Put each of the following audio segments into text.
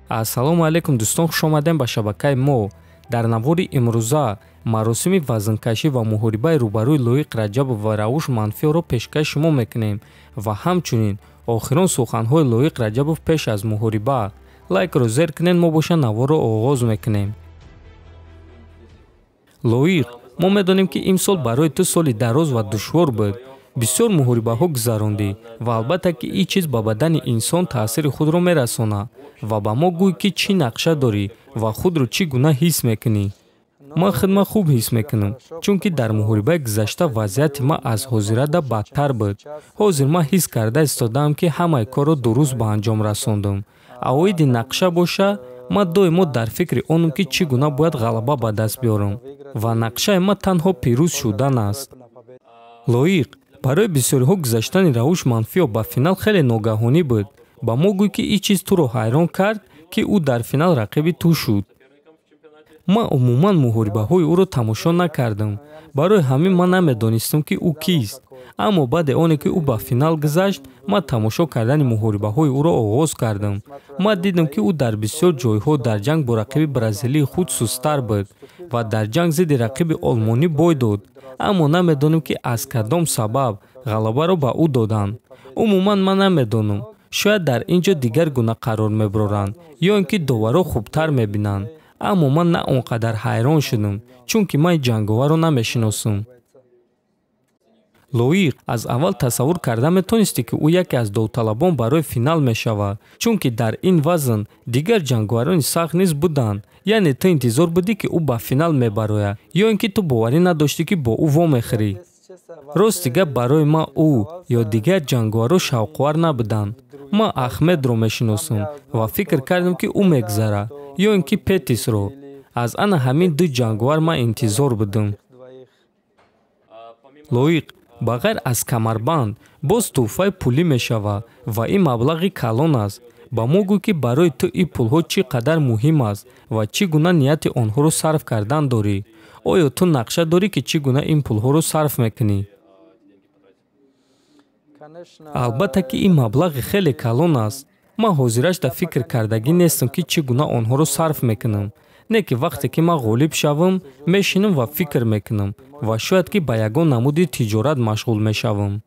Ассалому алейкум дӯстон, хуш омадем ба шабакаи мо. Дар навори имрӯза маросими вазнкаши ва мухорибаи рӯбарӯи Лоик Раджабов ва Рауш Манфиоро пешкаши шумо мекунем ва ҳамчунин охирон суханхои Лоик Раджабов пеш аз мухориба. Лайкро зер кунен, мо боша наворро оғоз мекунем. Лоик, мо медонем ки имсол барои ту соли дароз ва душвор буд. Бисёр мухорибаҳо гузарондӣ ва албатта ки ин чиз ба бадани инсон таъсири худро мерасонад ва ба мо гӯй ки чӣ нақша дорӣ ва худро чӣ гуна ҳис мекунӣ. Ман худма хуб ҳис мекунам, чунки дар мухорибаи гузашта вазъияти ман аз ҳозирада бадтар буд. Ҳозир ман ҳис карда истодаам ки ҳамаи корро дуруст ба анҷом расондам. Авоиди нақша боша, ман доимо дар фикри онам ки чӣ гуна бояд ғалаба ба даст биёрам ва нақшаи ман танҳо пирӯз шудан аст. Лоиқ, барои бисёриҳо гузаштани Рауш Манфио ба финал хеле ногаҳонӣ буд. Ба мо гӯй ки ин чиз туро ҳайрон кард, ки ӯ дар финал рақиби ту шуд. Ман умуман мухорибаҳои ӯро тамошо накардам. Барои ҳамин ман намедонистам ки ӯ кист. Аммо баъде оне ки ӯ ба финал гузашт, ман тамошо кардани мухорибаҳои ӯро оғоз кардам. Ман дидам ки ӯ дар бисёр ҷойҳо дар ҷанг бо рақиби бразилии худ сустар буд ва дар ҷанг зидди рақиби олмонӣ бой дод. Аммо намедонам ки аз кадом сабаб ғалабаро ба ӯ доданд. Умуман ман намедонам. Шояд дар ин ҷо дигар гуна қарор мебаранд ё ин ки доваро хубтар мебинанд. Аммо ман на он қадар ҳайрон шудам, чунки ман ҷанговарро намешиносам. Лоиқ, аз аввал тасаввур карда метонистӣ ки ӯ яке аз довталабон барои финал мешавад, чунки дар ин вазн дигар ҷанговарони сахт низ буданд. Яъне ту интизор будӣ ки ӯ ба финал мебарояд, ё ин ки ту боварӣ надоштӣ ки бо ӯ вомехӯрӣ. Рости гап, барои ман ӯ ё дигар ҷанговаро шавқовар набуданд. Ман Ахмедро мешиносам ва фикр кардам ки ӯ мегузарад, ё ин ки Петисро. Аз ана ҳамин ду ҷанговар ман интизор будам. Лоиқ, ба ғайр аз камарбанд, боз тӯҳфаи пулӣ мешавад ва ин маблағи калон аст. Ба мо гӯй ки барои ту ин пулҳо чӣ қадар муҳим аст ва чӣ гуна нияти онҳоро сарф кардан дорӣ. Оё ту нақша дорӣ ки чӣ гуна ин пулҳоро сарф мекунӣ? Албатта ки ин маблағи хеле калон аст. Ман ҳозирашда фикр кардагӣ нестам ки чӣ гуна онҳоро сарф мекунам. Не ки вақте ки ман ғолиб шавам, мешинам ва фикр мекунам ва шояд ки ба ягон намуди тиҷорат машғул мешавам.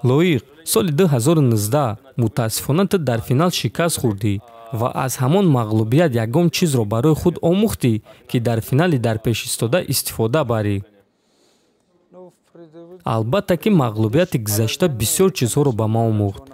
Лоиқ, соли 2019 мутаассифона ту дар финал шикаст хӯрдӣ ва аз ҳамон мағлубият ягон чизро барои худ омӯхтӣ ки дар финали дар пешистода истифода барӣ. Албатта ки мағлубияти гузашта бисёр чизҳоро ба ман омӯхт.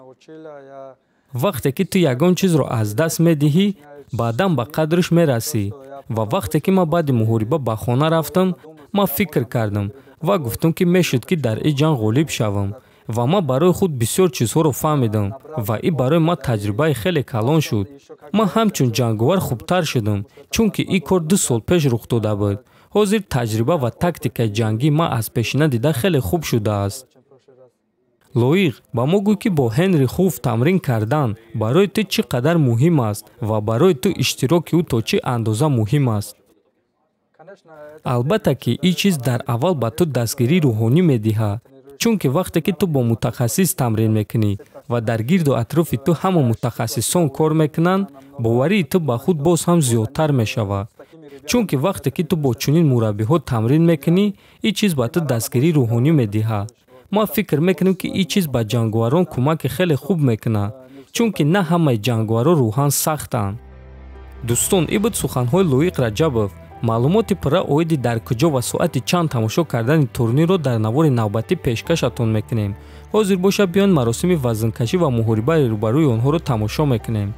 Вақте ки ту ягон чизро аз даст медиҳӣ, баъдан ба қадриш мерасӣ. Ва вақте ки ман баъди мухориба ба хона рафтам, ман фикр кардам ва гуфтам ки мешуд ки дар ин ҷанг ғолиб шавам. Ва ман барои худ бисёр чизҳоро фаҳмидам ва ин барои ман таҷрибаи хеле калон шуд. Ман ҳамчун ҷанговар хубтар шудам, чунки ин кор 2 сол пеш рух дода буд. Ҳозир таҷриба ва тактикаи ҷангӣ ман аз пешина дида хеле хуб шудааст. Лоиқ, ба мо гӯй ки бо Ҳенри Хуф тамрин кардан барои ту чӣ қадар муҳим аст ва барои ту иштироки ӯ то чӣ андоза муҳим аст. Албатта ки ин чиз дар аввал ба ту дастгирии рӯҳонӣ медиҳад, чунки вақте ки ту бо мутахассис тамрин мекунӣ ва дар гирду атрофи ту ҳама мутахассисон кор мекунанд, боварии ту ба худ боз ҳам зиёдтар мешавад. Чунки вақте ки ту бо чунин мураббиҳо тамрин мекунӣ, ин чиз ба ту дастгирии рӯҳонӣ медиҳад. Ман фикр мекунам ки ин чиз ба ҷанговарон кӯмаки хеле хуб мекунад, чунки на ҳамаи ҷанговаро рӯҳан сахтанд. Дӯстон, ин буд суханҳои Лоиқ Раҷабов. Маълумоти пурра оиди дар куҷо ва соати чанд тамошо кардани турнирро дар навори навбатӣ пешкашатон мекунем. Ҳозир боша биён маросими вазнкашӣ ва мухорибаи рӯбарӯи онҳоро тамошо мекунем.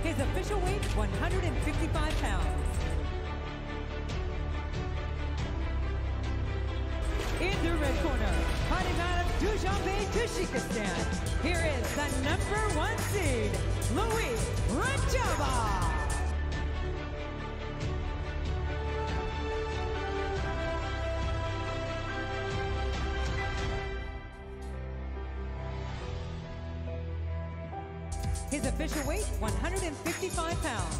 His official weight, 155 pounds. In the red corner, fighting out of Dushanbe, Tajikistan, here is the number 1 seed, Loik Raджабов. His official weight, 155 pounds.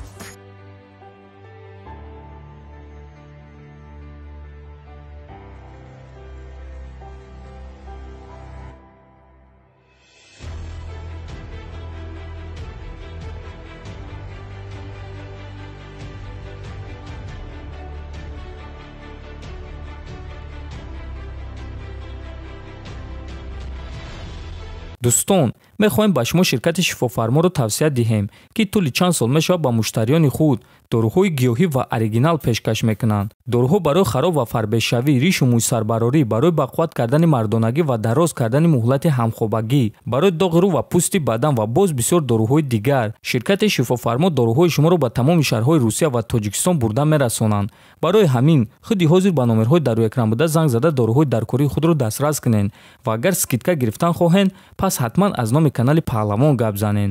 дӯстон, мехоҳем ба шумо ширкати шифофарморо тавсия диҳем, ки тӯли чанд сол мешавад ба муштариёни худ доруҳои гиёҳӣ ва оригинал пешкаш мекунанд. Доруҳо барои хароб ва фарбешавӣ, ришу мӯйсарбарорӣ, барои бақувват кардани мардонагӣ ва дароз кардани муҳлати ҳамхобагӣ, барои доғи рӯ ва пӯсти бадан ва боз бисёр доруҳои дигар. Ширкати шифофармо доруҳои шуморо ба тамоми шаҳрҳои Русия ва Тоҷикистон бурда мерасонанд. Барои ҳамин, худи ҳозир ба номерҳои дар рӯи экран буда занг зада доруҳои даркории худро дастрас кунед ва агар скидка гирифтан хоҳед, пас ҳатман аз номи канали Паҳлавон гап занед.